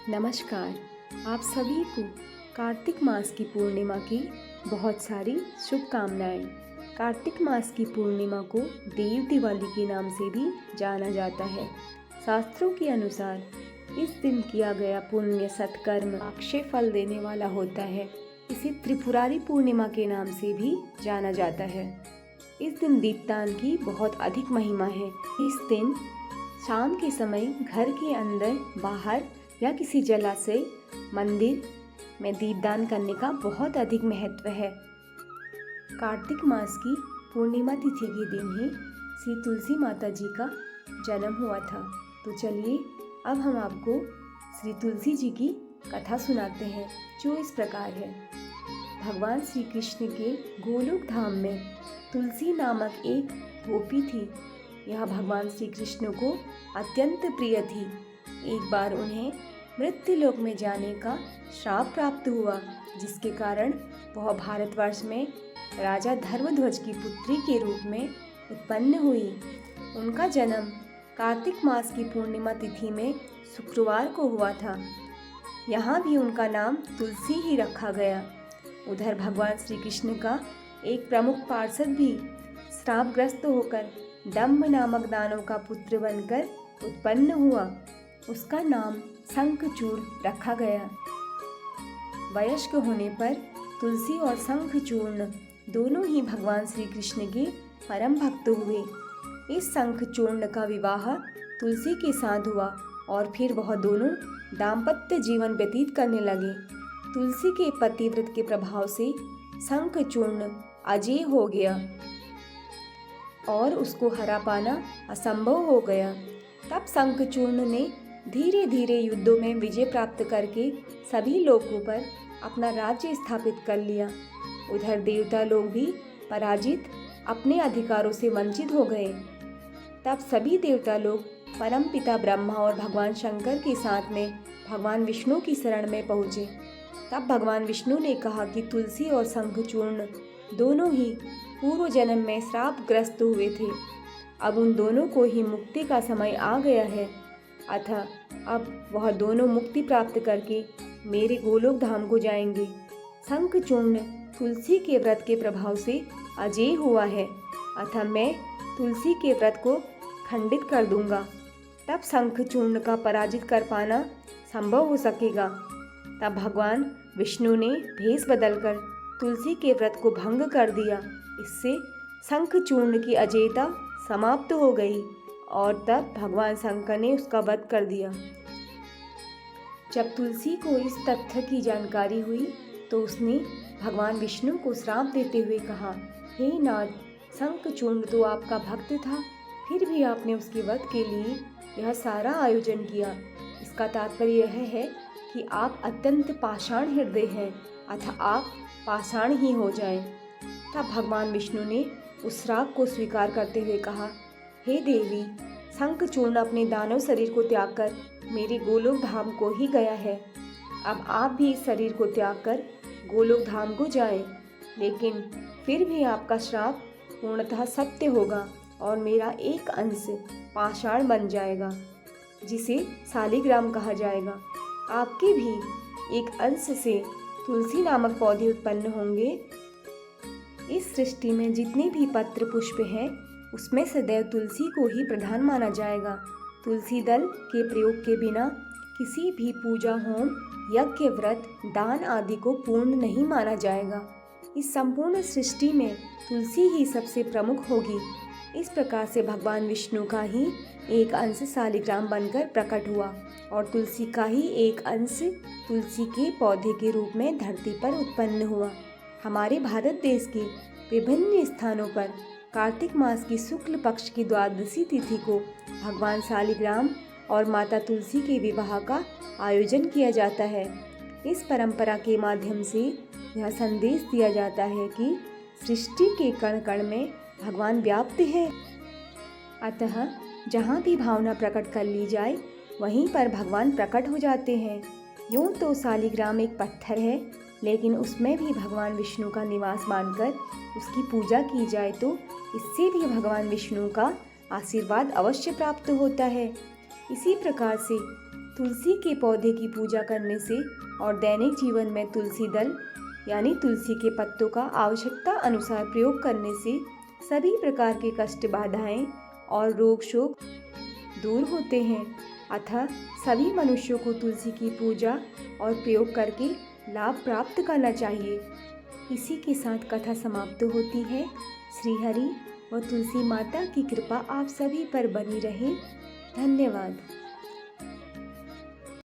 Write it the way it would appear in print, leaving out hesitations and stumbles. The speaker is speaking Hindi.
नमस्कार। आप सभी को कार्तिक मास की पूर्णिमा की बहुत सारी शुभकामनाएं। कार्तिक मास की पूर्णिमा को देव दिवाली के नाम से भी जाना जाता है। शास्त्रों के अनुसार इस दिन किया गया पुण्य सत्कर्म अक्षय फल देने वाला होता है। इसे त्रिपुरारी पूर्णिमा के नाम से भी जाना जाता है। इस दिन दीपदान की बहुत अधिक महिमा है। इस दिन शाम के समय घर के अंदर, बाहर या किसी जलाशय, मंदिर में दीपदान करने का बहुत अधिक महत्व है। कार्तिक मास की पूर्णिमा तिथि के दिन ही श्री तुलसी माता जी का जन्म हुआ था। तो चलिए अब हम आपको श्री तुलसी जी की कथा सुनाते हैं, जो इस प्रकार है। भगवान श्री कृष्ण के गोलोक धाम में तुलसी नामक एक गोपी थी। यह भगवान श्री कृष्ण को अत्यंत प्रिय थी। एक बार उन्हें मृत्युलोक में जाने का श्राप प्राप्त हुआ, जिसके कारण वह भारतवर्ष में राजा धर्मध्वज की पुत्री के रूप में उत्पन्न हुई। उनका जन्म कार्तिक मास की पूर्णिमा तिथि में शुक्रवार को हुआ था। यहाँ भी उनका नाम तुलसी ही रखा गया। उधर भगवान श्री कृष्ण का एक प्रमुख पार्षद भी श्रापग्रस्त होकर डम्भ नामक दानव का पुत्र बनकर उत्पन्न हुआ। उसका नाम शंखचूड़ रखा गया। वयस्क होने पर तुलसी और शंखचूर्ण दोनों ही भगवान श्री कृष्ण के परम भक्त हुए। इस शंखचूर्ण का विवाह तुलसी के साथ हुआ और फिर वह दोनों दाम्पत्य जीवन व्यतीत करने लगे। तुलसी के पतिव्रत के प्रभाव से शंखचूर्ण अजेय हो गया और उसको हरा पाना असंभव हो गया। तब शंखचूर्ण ने धीरे धीरे युद्धों में विजय प्राप्त करके सभी लोगों पर अपना राज्य स्थापित कर लिया। उधर देवता लोग भी पराजित, अपने अधिकारों से वंचित हो गए। तब सभी देवता लोग परमपिता ब्रह्मा और भगवान शंकर के साथ में भगवान विष्णु की शरण में पहुँचे। तब भगवान विष्णु ने कहा कि तुलसी और शंखचूर्ण दोनों ही पूर्व जन्म में श्रापग्रस्त हुए थे। अब उन दोनों को ही मुक्ति का समय आ गया है। अतः अब वह दोनों मुक्ति प्राप्त करके मेरे गोलोक धाम को जाएंगे। शंखचूर्ण तुलसी के व्रत के प्रभाव से अजेय हुआ है, अतः मैं तुलसी के व्रत को खंडित कर दूंगा। तब शंखचूर्ण का पराजित कर पाना संभव हो सकेगा। तब भगवान विष्णु ने भेष बदलकर तुलसी के व्रत को भंग कर दिया। इससे शंखचूर्ण की अजेयता समाप्त हो गई और तब भगवान शंकर ने उसका वध कर दिया। जब तुलसी को इस तथ्य की जानकारी हुई तो उसने भगवान विष्णु को श्राप देते हुए कहा, हे नाथ, शंखचूर्ण तो आपका भक्त था, फिर भी आपने उसके वध के लिए यह सारा आयोजन किया। इसका तात्पर्य यह है कि आप अत्यंत पाषाण हृदय हैं, अतः आप पाषाण ही हो जाएं। तब भगवान विष्णु ने उस श्राप को स्वीकार करते हुए कहा, हे देवी, शंखचूर्ण अपने दानव शरीर को त्याग कर मेरे गोलोक धाम को ही गया है। अब आप भी इस शरीर को त्याग कर गोलोक धाम को जाएं। लेकिन फिर भी आपका श्राप पूर्णतः सत्य होगा और मेरा एक अंश पाषाण बन जाएगा, जिसे शालिग्राम कहा जाएगा। आपके भी एक अंश से तुलसी नामक पौधे उत्पन्न होंगे। इस सृष्टि में जितने भी पत्र पुष्प हैं, उसमें सदैव तुलसी को ही प्रधान माना जाएगा। तुलसी दल के प्रयोग के बिना किसी भी पूजा, होम, यज्ञ, व्रत, दान आदि को पूर्ण नहीं माना जाएगा। इस संपूर्ण सृष्टि में तुलसी ही सबसे प्रमुख होगी। इस प्रकार से भगवान विष्णु का ही एक अंश शालिग्राम बनकर प्रकट हुआ और तुलसी का ही एक अंश तुलसी के पौधे के रूप में धरती पर उत्पन्न हुआ। हमारे भारत देश के विभिन्न स्थानों पर कार्तिक मास की शुक्ल पक्ष की द्वादशी तिथि को भगवान शालिग्राम और माता तुलसी के विवाह का आयोजन किया जाता है। इस परंपरा के माध्यम से यह संदेश दिया जाता है कि सृष्टि के कण कण में भगवान व्याप्त है। अतः जहाँ भी भावना प्रकट कर ली जाए, वहीं पर भगवान प्रकट हो जाते हैं। यूँ तो शालिग्राम एक पत्थर है, लेकिन उसमें भी भगवान विष्णु का निवास मानकर उसकी पूजा की जाए तो इससे भी भगवान विष्णु का आशीर्वाद अवश्य प्राप्त होता है। इसी प्रकार से तुलसी के पौधे की पूजा करने से और दैनिक जीवन में तुलसी दल यानी तुलसी के पत्तों का आवश्यकता अनुसार प्रयोग करने से सभी प्रकार के कष्ट, बाधाएं और रोग शोक दूर होते हैं। अतः सभी मनुष्यों को तुलसी की पूजा और प्रयोग करके लाभ प्राप्त करना चाहिए। इसी के साथ कथा समाप्त होती है। श्री हरि व तुलसी माता की कृपा आप सभी पर बनी रहे। धन्यवाद।